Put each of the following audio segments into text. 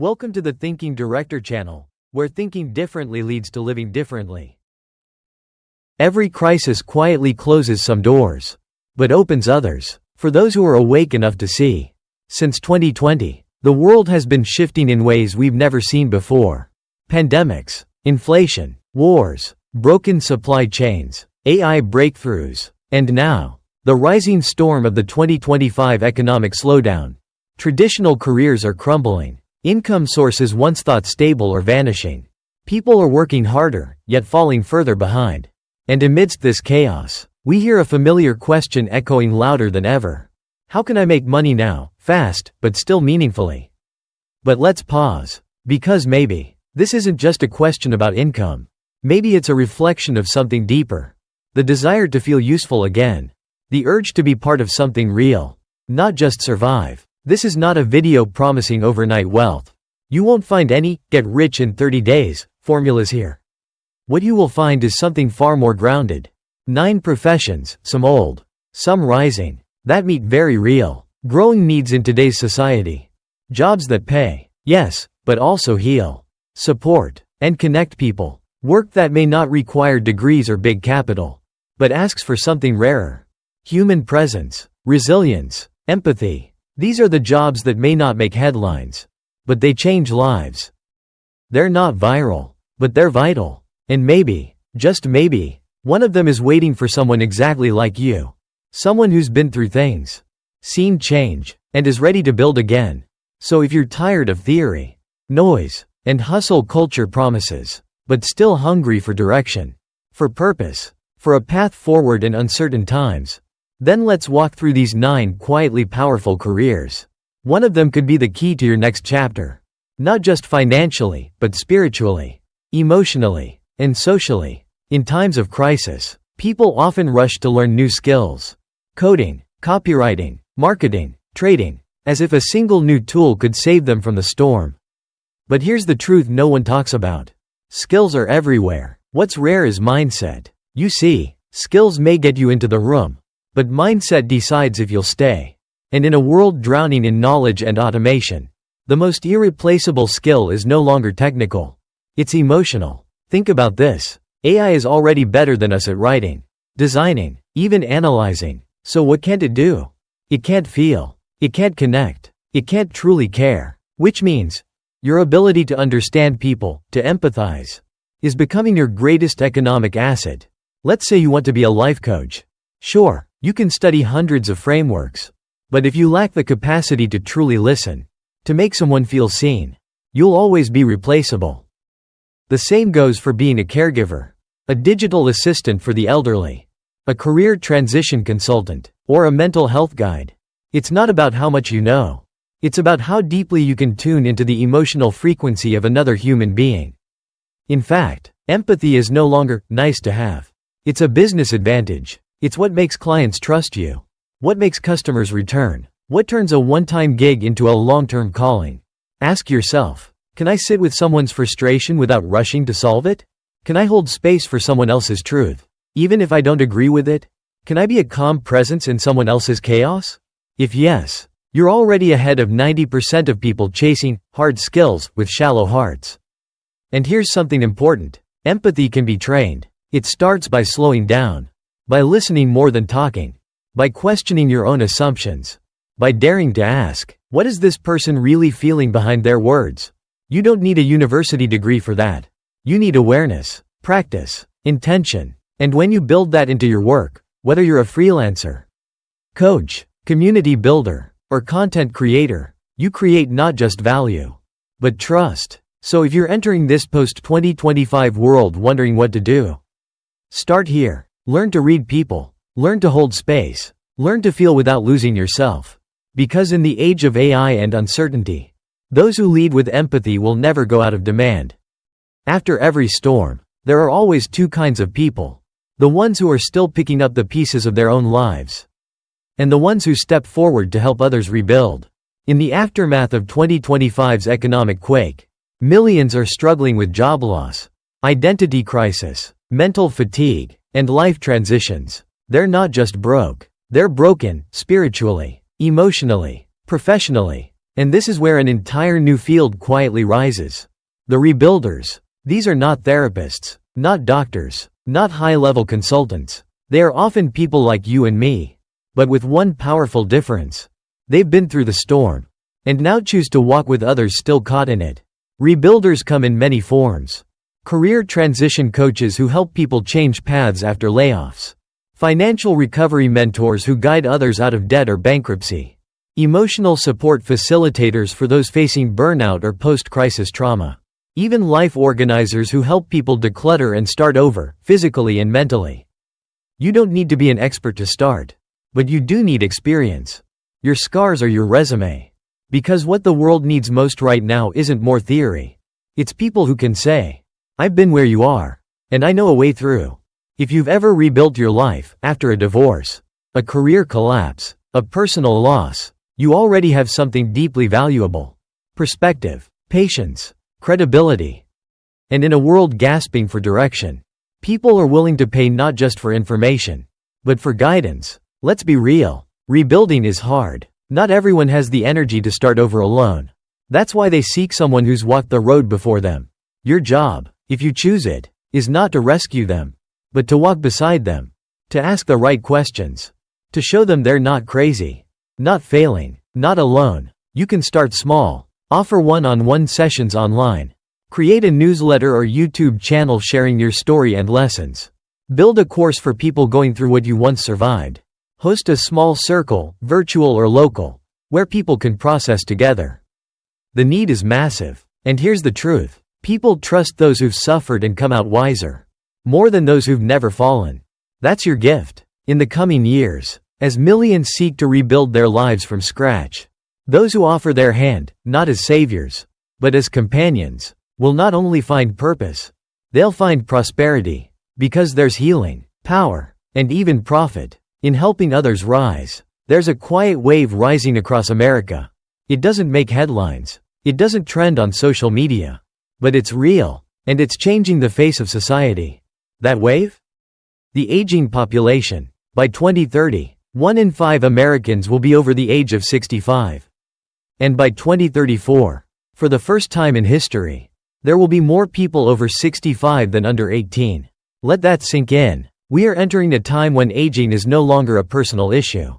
Welcome to the Thinking Director channel, where thinking differently leads to living differently. Every crisis quietly closes some doors, but opens others, for those who are awake enough to see. Since 2020, the world has been shifting in ways we've never seen before. Pandemics, inflation, wars, broken supply chains, AI breakthroughs, and now, the rising storm of the 2025 economic slowdown. Traditional careers are crumbling. Income sources once thought stable are vanishing. People are working harder, yet falling further behind. And amidst this chaos, we hear a familiar question echoing louder than ever. How can I make money now, fast, but still meaningfully? But let's pause. Because maybe, this isn't just a question about income. Maybe it's a reflection of something deeper. The desire to feel useful again. The urge to be part of something real. Not just survive. This is not a video promising overnight wealth. You won't find any get rich in 30 days formulas here. What you will find is something far more grounded. 9 professions, some old, some rising, that meet very real, growing needs in today's society. Jobs that pay, yes, but also heal, support, and connect people. Work that may not require degrees or big capital, but asks for something rarer. Human presence, resilience, empathy. These are the jobs that may not make headlines, but they change lives. They're not viral, but they're vital. And maybe, just maybe, one of them is waiting for someone exactly like you. Someone who's been through things, seen change, and is ready to build again. So if you're tired of theory, noise, and hustle culture promises, but still hungry for direction, for purpose, for a path forward in uncertain times, then let's walk through these 9 quietly powerful careers. One of them could be the key to your next chapter. Not just financially, but spiritually, emotionally, and socially. In times of crisis, people often rush to learn new skills. Coding, copywriting, marketing, trading, as if a single new tool could save them from the storm. But here's the truth no one talks about. Skills are everywhere. What's rare is mindset. You see, skills may get you into the room, but mindset decides if you'll stay. And in a world drowning in knowledge and automation, the most irreplaceable skill is no longer technical. It's emotional. Think about this. AI is already better than us at writing, designing, even analyzing. So what can't it do? It can't feel. It can't connect. It can't truly care. Which means, your ability to understand people, to empathize, is becoming your greatest economic asset. Let's say you want to be a life coach. Sure, you can study hundreds of frameworks. But if you lack the capacity to truly listen, to make someone feel seen, you'll always be replaceable. The same goes for being a caregiver, a digital assistant for the elderly, a career transition consultant, or a mental health guide. It's not about how much you know. It's about how deeply you can tune into the emotional frequency of another human being. In fact, empathy is no longer nice to have. It's a business advantage. It's what makes clients trust you. What makes customers return? What turns a one-time gig into a long-term calling? Ask yourself, can I sit with someone's frustration without rushing to solve it? Can I hold space for someone else's truth, even if I don't agree with it? Can I be a calm presence in someone else's chaos? If yes, you're already ahead of 90% of people chasing hard skills with shallow hearts. And here's something important. Empathy can be trained. It starts by slowing down, by listening more than talking, by questioning your own assumptions, by daring to ask, what is this person really feeling behind their words? You don't need a university degree for that. You need awareness, practice, intention, and when you build that into your work, whether you're a freelancer, coach, community builder, or content creator, you create not just value, but trust. So if you're entering this post-2025 world wondering what to do, start here. Learn to read people. Learn to hold space. Learn to feel without losing yourself. Because in the age of AI and uncertainty, those who lead with empathy will never go out of demand. After every storm, there are always 2 kinds of people. The ones who are still picking up the pieces of their own lives, and the ones who step forward to help others rebuild. In the aftermath of 2025's economic quake, millions are struggling with job loss, identity crisis, mental fatigue, and life transitions. They're not just broke. They're broken, spiritually, emotionally, professionally, And this is where an entire new field quietly rises. The rebuilders. These are not therapists, not doctors, not high-level consultants. They are often people like you and me. But with one powerful difference. They've been through the storm. And now choose to walk with others still caught in it. Rebuilders come in many forms. Career transition coaches who help people change paths after layoffs. Financial recovery mentors who guide others out of debt or bankruptcy. Emotional support facilitators for those facing burnout or post-crisis trauma. Even life organizers who help people declutter and start over, physically and mentally. You don't need to be an expert to start. But you do need experience. Your scars are your resume. Because what the world needs most right now isn't more theory. It's people who can say, I've been where you are. And I know a way through. If you've ever rebuilt your life, after a divorce, a career collapse, a personal loss, you already have something deeply valuable. Perspective, patience, credibility. And in a world gasping for direction, people are willing to pay not just for information, but for guidance. Let's be real. Rebuilding is hard. Not everyone has the energy to start over alone. That's why they seek someone who's walked the road before them. Your job, if you choose it, is not to rescue them, but to walk beside them, to ask the right questions, to show them they're not crazy, not failing, not alone. You can start small. Offer one-on-one sessions online. Create a newsletter or YouTube channel sharing your story and lessons. Build a course for people going through what you once survived. Host a small circle, virtual or local, where people can process together. The need is massive. And here's the truth. People trust those who've suffered and come out wiser. More than those who've never fallen. That's your gift. In the coming years, as millions seek to rebuild their lives from scratch, those who offer their hand, not as saviors, but as companions, will not only find purpose, they'll find prosperity. Because there's healing, power, and even profit in helping others rise. There's a quiet wave rising across America. It doesn't make headlines. It doesn't trend on social media. But it's real, and it's changing the face of society. That wave? The aging population. By 2030, 1 in 5 Americans will be over the age of 65. And by 2034, for the first time in history, there will be more people over 65 than under 18. Let that sink in. We are entering a time when aging is no longer a personal issue.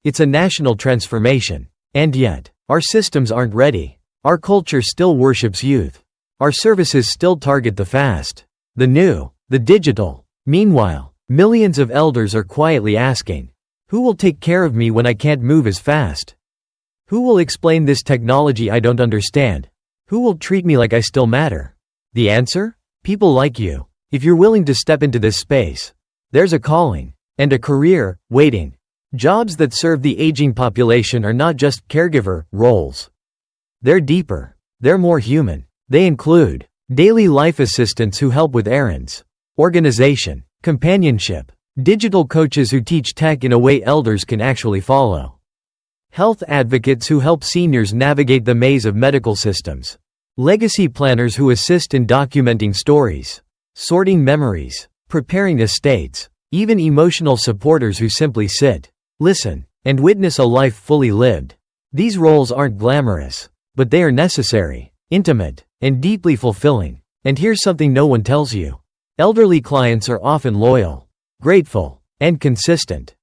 It's a national transformation. And yet, our systems aren't ready. Our culture still worships youth. Our services still target the fast, the new, the digital. Meanwhile, millions of elders are quietly asking, who will take care of me when I can't move as fast? Who will explain this technology I don't understand? Who will treat me like I still matter? The answer? People like you. If you're willing to step into this space, there's a calling and a career waiting. Jobs that serve the aging population are not just caregiver roles. They're deeper. They're more human. They include daily life assistants who help with errands, organization, companionship, digital coaches who teach tech in a way elders can actually follow, health advocates who help seniors navigate the maze of medical systems, legacy planners who assist in documenting stories, sorting memories, preparing estates, even emotional supporters who simply sit, listen, and witness a life fully lived. These roles aren't glamorous, but they are necessary, intimate, and deeply fulfilling. And here's something no one tells you. Elderly clients are often loyal, grateful, and consistent.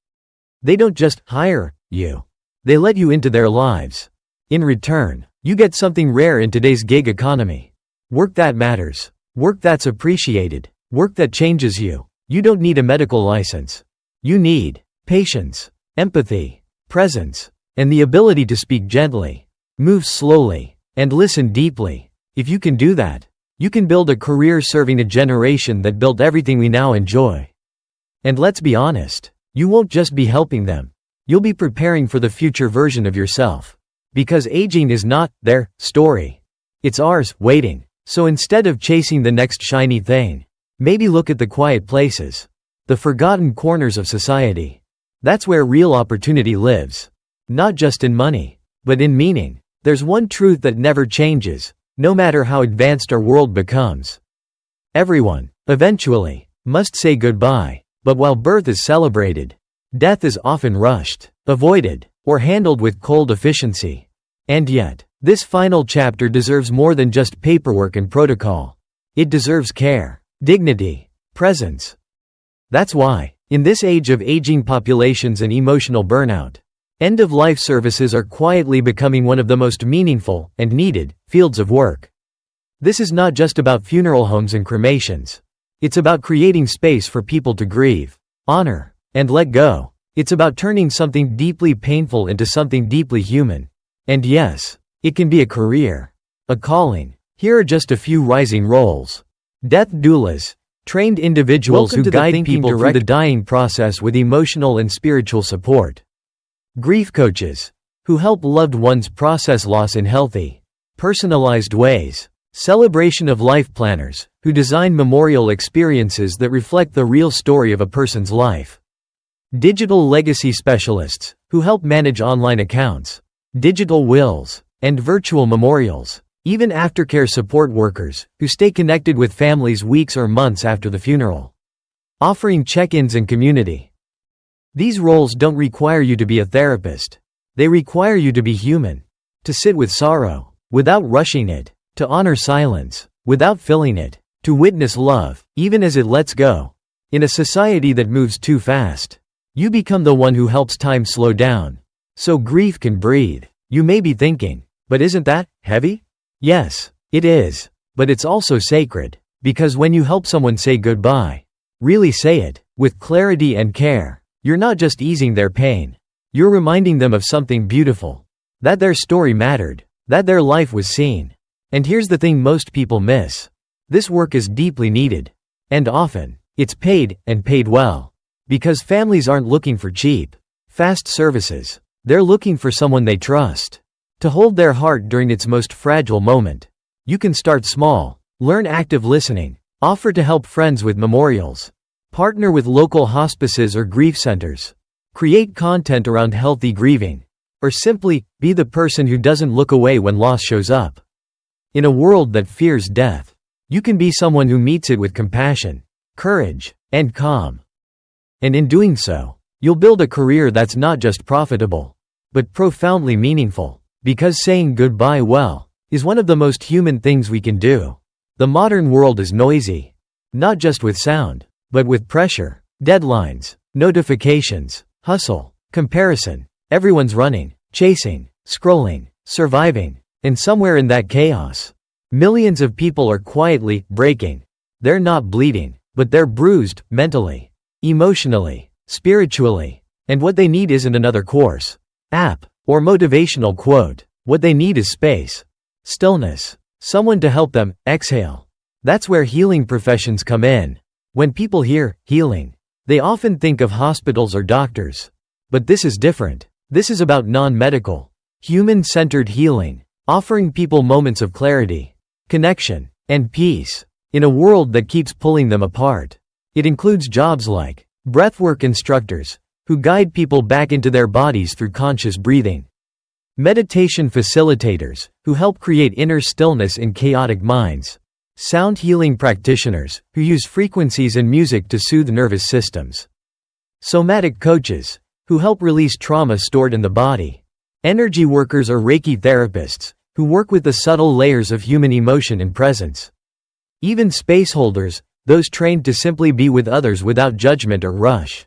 They don't just hire you. They let you into their lives. In return, you get something rare in today's gig economy. Work that matters. Work that's appreciated. Work that changes you. You don't need a medical license. You need patience, empathy, presence, and the ability to speak gently, move slowly, and listen deeply. If you can do that, you can build a career serving a generation that built everything we now enjoy. And let's be honest, you won't just be helping them. You'll be preparing for the future version of yourself. Because aging is not their story. It's ours, waiting. So instead of chasing the next shiny thing, maybe look at the quiet places, the forgotten corners of society. That's where real opportunity lives. Not just in money, but in meaning. There's one truth that never changes, no matter how advanced our world becomes. Everyone, eventually, must say goodbye. But while birth is celebrated, death is often rushed, avoided, or handled with cold efficiency. And yet, this final chapter deserves more than just paperwork and protocol. It deserves care, dignity, presence. That's why, in this age of aging populations and emotional burnout, end-of-life services are quietly becoming one of the most meaningful and needed fields of work. This is not just about funeral homes and cremations. It's about creating space for people to grieve, honor, and let go. It's about turning something deeply painful into something deeply human. And yes, it can be a career, a calling. Here are just a few rising roles. Death doulas, trained individuals who guide people through the dying process with emotional and spiritual support. Grief coaches, who help loved ones process loss in healthy, personalized ways. Celebration of life planners, who design memorial experiences that reflect the real story of a person's life. Digital legacy specialists, who help manage online accounts, digital wills, and virtual memorials. Even aftercare support workers, who stay connected with families weeks or months after the funeral. Offering check-ins and community. These roles don't require you to be a therapist. They require you to be human. To sit with sorrow, without rushing it. To honor silence, without filling it. To witness love, even as it lets go. In a society that moves too fast, you become the one who helps time slow down, so grief can breathe. You may be thinking, but isn't that heavy? Yes, it is, but it's also sacred, because when you help someone say goodbye, really say it, with clarity and care, you're not just easing their pain. You're reminding them of something beautiful. That their story mattered, that their life was seen. And here's the thing most people miss. This work is deeply needed. And often, it's paid, and paid well. Because families aren't looking for cheap, fast services. They're looking for someone they trust. To hold their heart during its most fragile moment. You can start small. Learn active listening. Offer to help friends with memorials. Partner with local hospices or grief centers. Create content around healthy grieving. Or simply, be the person who doesn't look away when loss shows up. In a world that fears death, you can be someone who meets it with compassion, courage, and calm. And in doing so, you'll build a career that's not just profitable, but profoundly meaningful. Because saying goodbye well is one of the most human things we can do. The modern world is noisy, not just with sound, but with pressure, deadlines, notifications, hustle, comparison. Everyone's running, chasing, scrolling, surviving. And somewhere in that chaos, millions of people are quietly breaking. They're not bleeding, but they're bruised, mentally, emotionally, spiritually. And what they need isn't another course, app, or motivational quote. What they need is space, stillness, someone to help them exhale. That's where healing professions come in. When people hear healing, they often think of hospitals or doctors. But this is different. This is about non-medical, human-centered healing. Offering people moments of clarity, connection, and peace, in a world that keeps pulling them apart. It includes jobs like breathwork instructors, who guide people back into their bodies through conscious breathing. Meditation facilitators, who help create inner stillness in chaotic minds. Sound healing practitioners, who use frequencies and music to soothe nervous systems. Somatic coaches, who help release trauma stored in the body. Energy workers or Reiki therapists, who work with the subtle layers of human emotion and presence. Even space holders, those trained to simply be with others without judgment or rush.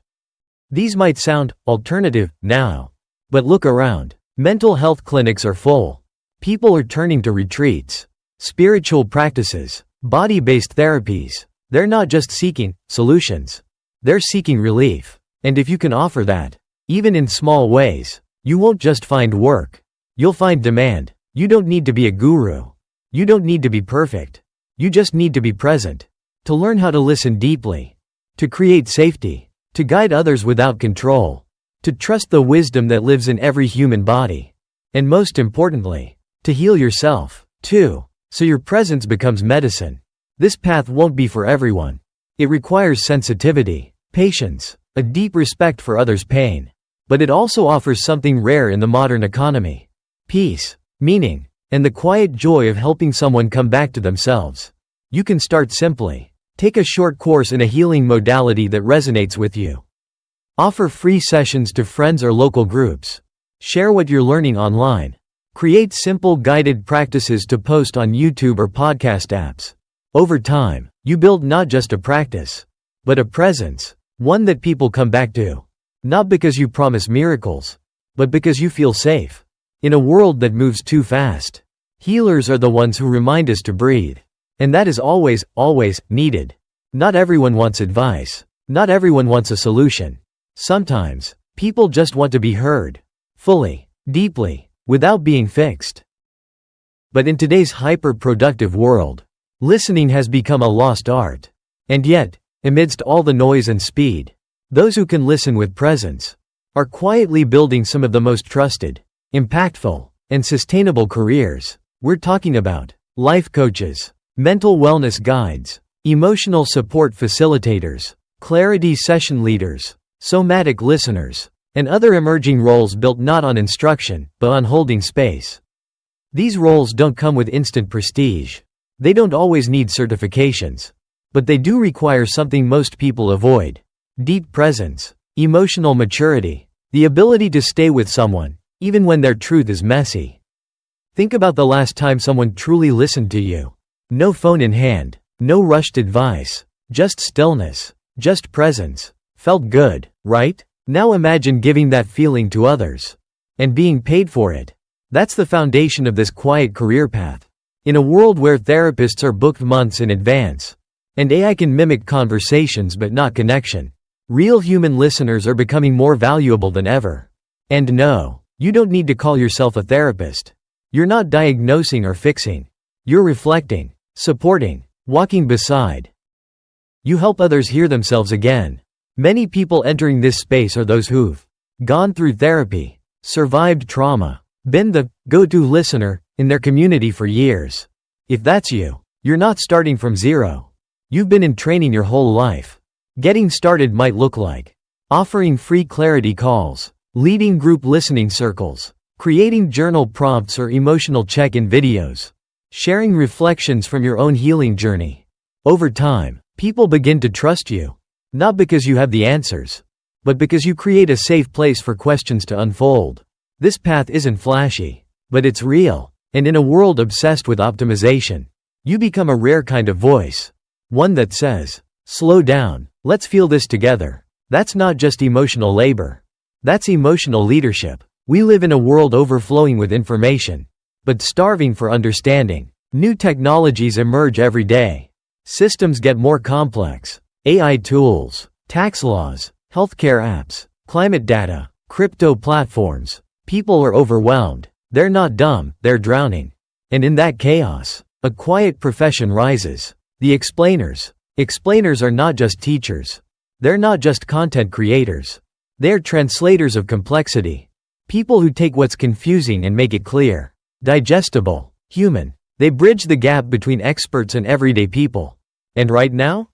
These might sound alternative now, but look around. Mental health clinics are full. People are turning to retreats, spiritual practices, body-based therapies. They're not just seeking solutions. They're seeking relief. And if you can offer that, even in small ways, you won't just find work. You'll find demand. You don't need to be a guru. You don't need to be perfect. You just need to be present. To learn how to listen deeply. To create safety. To guide others without control. To trust the wisdom that lives in every human body. And most importantly, to heal yourself, too, so your presence becomes medicine. This path won't be for everyone. It requires sensitivity, patience, a deep respect for others' pain. But it also offers something rare in the modern economy. Peace, meaning, and the quiet joy of helping someone come back to themselves. You can start simply. Take a short course in a healing modality that resonates with you. Offer free sessions to friends or local groups. Share what you're learning online. Create simple guided practices to post on YouTube or podcast apps. Over time, you build not just a practice, but a presence, one that people come back to. Not because you promise miracles, but because you feel safe. In a world that moves too fast, healers are the ones who remind us to breathe. And that is always, always needed. Not everyone wants advice. Not everyone wants a solution. Sometimes, people just want to be heard. Fully, deeply, without being fixed. But in today's hyper-productive world, listening has become a lost art. And yet, amidst all the noise and speed, those who can listen with presence are quietly building some of the most trusted, impactful, and sustainable careers. We're talking about life coaches, mental wellness guides, emotional support facilitators, clarity session leaders, somatic listeners, and other emerging roles built not on instruction, but on holding space. These roles don't come with instant prestige. They don't always need certifications. But they do require something most people avoid: deep presence, emotional maturity, the ability to stay with someone, even when their truth is messy. Think about the last time someone truly listened to you. No phone in hand, no rushed advice, just stillness, just presence. Felt good, right? Now imagine giving that feeling to others. And being paid for it. That's the foundation of this quiet career path. In a world where therapists are booked months in advance, and AI can mimic conversations but not connection, real human listeners are becoming more valuable than ever. And no, you don't need to call yourself a therapist. You're not diagnosing or fixing. You're reflecting, supporting, walking beside. You help others hear themselves again. Many people entering this space are those who've gone through therapy, survived trauma, been the go-to listener in their community for years. If that's you, you're not starting from zero. You've been in training your whole life. Getting started might look like offering free clarity calls, leading group listening circles, creating journal prompts or emotional check-in videos, sharing reflections from your own healing journey. Over time, people begin to trust you. Not because you have the answers, but because you create a safe place for questions to unfold. This path isn't flashy, but it's real. And in a world obsessed with optimization, you become a rare kind of voice. One that says, slow down, let's feel this together. That's not just emotional labor. That's emotional leadership. We live in a world overflowing with information, but starving for understanding. New technologies emerge every day. Systems get more complex. AI tools, tax laws, healthcare apps, climate data, crypto platforms. People are overwhelmed. They're not dumb, they're drowning. And in that chaos, a quiet profession rises. The explainers. Explainers are not just teachers. They're not just content creators. They're translators of complexity. People who take what's confusing and make it clear, digestible, human. They bridge the gap between experts and everyday people. And right now,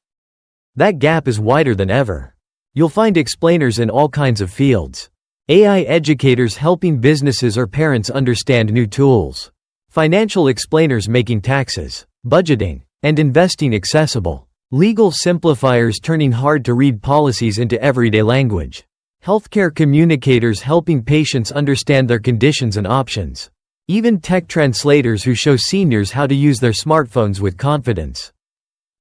that gap is wider than ever. You'll find explainers in all kinds of fields. AI educators helping businesses or parents understand new tools. Financial explainers making taxes, budgeting, and investing accessible. Legal simplifiers turning hard-to-read policies into everyday language. Healthcare communicators helping patients understand their conditions and options. Even tech translators who show seniors how to use their smartphones with confidence.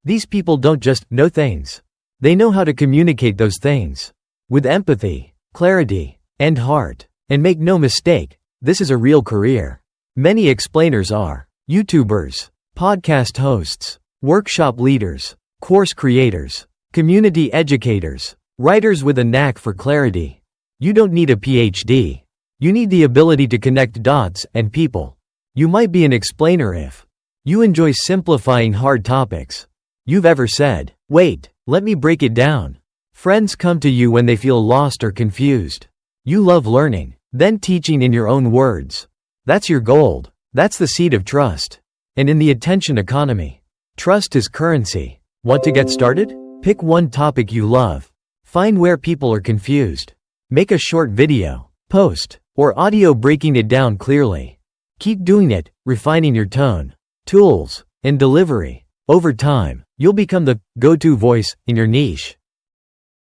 These people don't just know things. They know how to communicate those things with empathy, clarity, and heart. And make no mistake, this is a real career. Many explainers are YouTubers, podcast hosts, workshop leaders, course creators, community educators, writers with a knack for clarity. You don't need a PhD. You need the ability to connect dots and people. You might be an explainer if you enjoy simplifying hard topics. You've ever said, wait, let me break it down. Friends come to you when they feel lost or confused. You love learning, then teaching in your own words. That's your gold. That's the seed of trust. And in the attention economy, trust is currency. Want to get started? Pick one topic you love. Find where people are confused. Make a short video, post, or audio breaking it down clearly. Keep doing it, refining your tone, tools, and delivery. Over time, you'll become the go-to voice in your niche.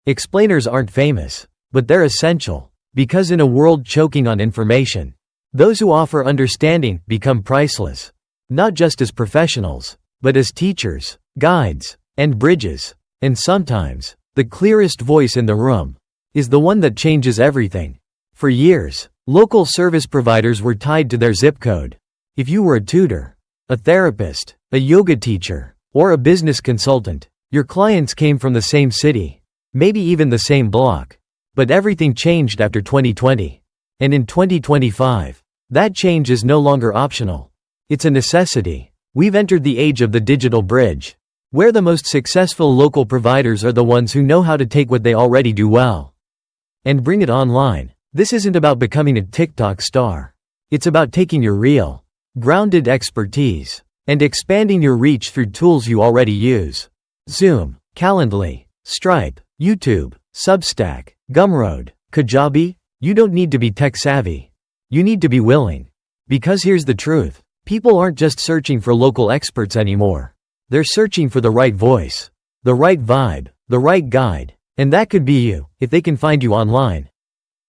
Explainers aren't famous, but they're essential, because in a world choking on information, Those who offer understanding become priceless, not just as professionals, but as teachers, guides, and bridges. And sometimes, the clearest voice in the room is the one that changes everything. For years, local service providers were tied to their zip code. If you were a tutor, a therapist, a yoga teacher, or a business consultant, your clients came from the same city, maybe even the same block. But everything changed after 2020. And in 2025, that change is no longer optional. It's a necessity. We've entered the age of the digital bridge, where the most successful local providers are the ones who know how to take what they already do well and bring it online. This isn't about becoming a TikTok star. It's about taking your real, grounded expertise and expanding your reach through tools you already use. Zoom, Calendly, Stripe, YouTube, Substack, Gumroad, Kajabi. You don't need to be tech savvy. You need to be willing. Because here's the truth. People aren't just searching for local experts anymore. They're searching for the right voice, the right vibe, the right guide. And that could be you, if they can find you online.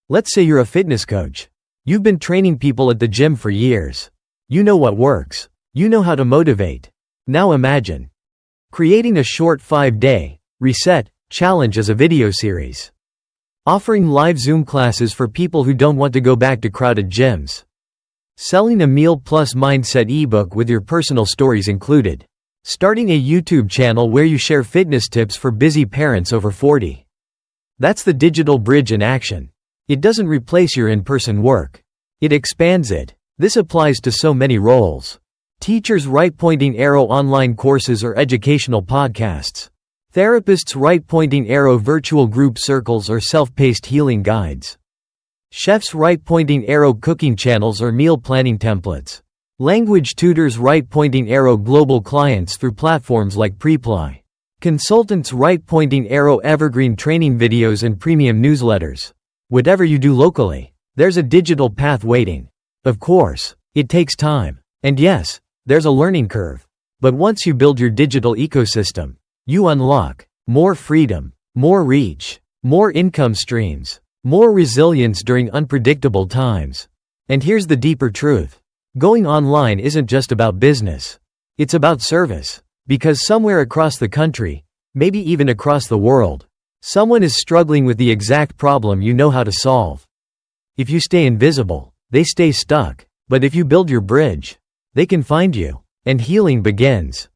Let's say you're a fitness coach. You've been training people at the gym for years. You know what works. You know how to motivate. Now imagine creating a short 5-day reset challenge as a video series. Offering live Zoom classes for people who don't want to go back to crowded gyms. Selling a meal plus mindset ebook with your personal stories included. Starting a YouTube channel where you share fitness tips for busy parents over 40. That's the digital bridge in action. It doesn't replace your in-person work. It expands it. This applies to so many roles. Teachers write pointing arrow online courses or educational podcasts. Therapists write pointing arrow virtual group circles or self-paced healing guides. Chefs write pointing arrow cooking channels or meal planning templates. Language tutors write pointing arrow global clients through platforms like Preply. Consultants write pointing arrow evergreen training videos and premium newsletters. Whatever you do locally, there's a digital path waiting. Of course, it takes time. And yes, there's a learning curve. But once you build your digital ecosystem, you unlock more freedom, more reach, more income streams, more resilience during unpredictable times. And here's the deeper truth. Going online isn't just about business. It's about service. Because somewhere across the country, maybe even across the world, someone is struggling with the exact problem you know how to solve. If you stay invisible, they stay stuck. But if you build your bridge, they can find you. And healing begins.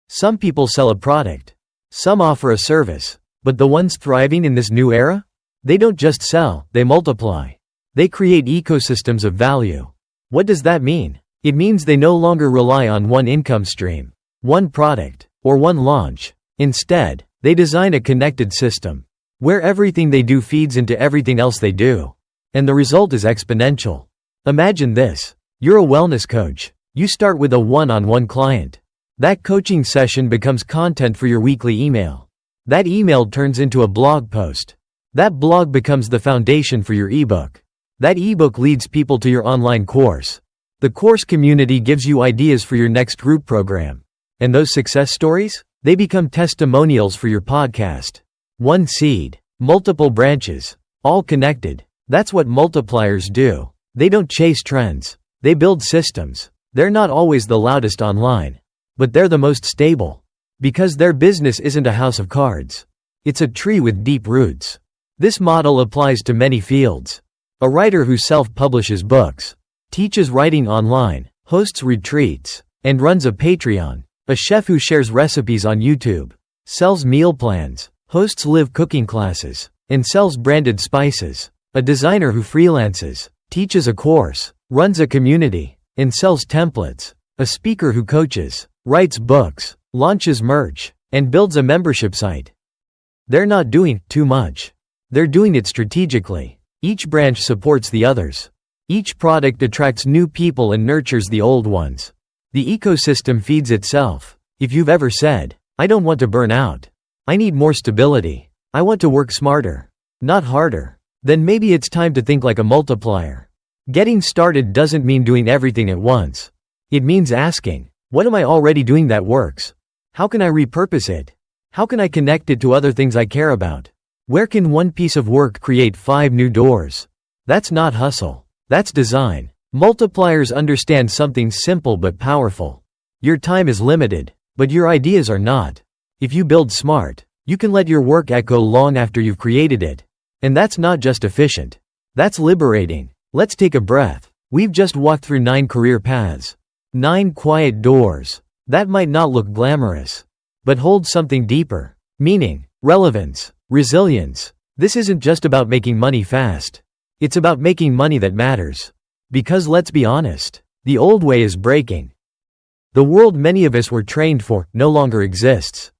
Some people sell a product. Some offer a service. But the ones thriving in this new era? They don't just sell, they multiply. They create ecosystems of value. What does that mean? It means they no longer rely on one income stream, one product, or one launch. Instead, they design a connected system, where everything they do feeds into everything else they do. And the result is exponential. Imagine this. You're a wellness coach. You start with a one-on-one client. That coaching session becomes content for your weekly email. That email turns into a blog post. That blog becomes the foundation for your ebook. That ebook leads people to your online course. The course community gives you ideas for your next group program. And those success stories? They become testimonials for your podcast. One seed, multiple branches, all connected. That's what multipliers do. They don't chase trends. They build systems. They're not always the loudest online. But they're the most stable. Because their business isn't a house of cards. It's a tree with deep roots. This model applies to many fields. A writer who self-publishes books, teaches writing online, hosts retreats, and runs a Patreon. A chef who shares recipes on YouTube, sells meal plans, hosts live cooking classes, and sells branded spices. A designer who freelances, teaches a course, runs a community, and sells templates. A speaker who coaches, writes books, launches merch, and builds a membership site. They're not doing too much. They're doing it strategically. Each branch supports the others. Each product attracts new people and nurtures the old ones. The ecosystem feeds itself. If you've ever said, I don't want to burn out. I need more stability. I want to work smarter, not harder. Then maybe it's time to think like a multiplier. Getting started doesn't mean doing everything at once. It means asking, what am I already doing that works? How can I repurpose it? How can I connect it to other things I care about? Where can one piece of work create 5 new doors? That's not hustle. That's design. Multipliers understand something simple but powerful. Your time is limited, but your ideas are not. If you build smart, you can let your work echo long after you've created it. And that's not just efficient. That's liberating. Let's take a breath. We've just walked through 9 career paths. 9 quiet doors. That might not look glamorous, but hold something deeper. Meaning, relevance, resilience. This isn't just about making money fast. It's about making money that matters. Because let's be honest, the old way is breaking. The world many of us were trained for no longer exists.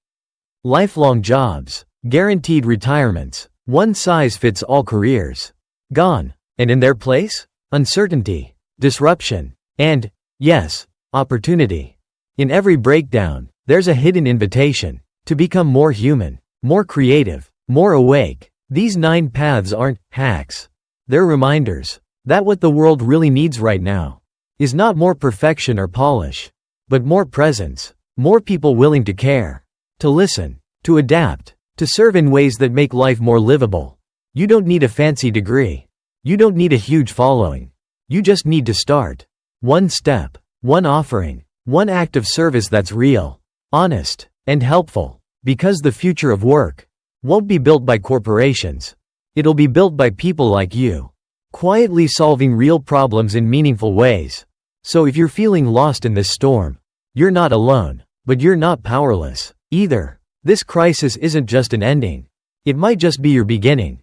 Lifelong jobs, guaranteed retirements, one-size-fits-all careers. Gone. And in their place? Uncertainty, disruption, and, yes, opportunity. In every breakdown, there's a hidden invitation to become more human, more creative, more awake. These 9 paths aren't hacks. They're reminders that what the world really needs right now is not more perfection or polish, but more presence, more people willing to care, to listen, to adapt, to serve in ways that make life more livable. You don't need a fancy degree. You don't need a huge following. You just need to start. One step, one offering, one act of service that's real, honest, and helpful. Because the future of work won't be built by corporations. It'll be built by people like you, quietly solving real problems in meaningful ways. So if you're feeling lost in this storm, you're not alone, but you're not powerless either. This crisis isn't just an ending. It might just be your beginning.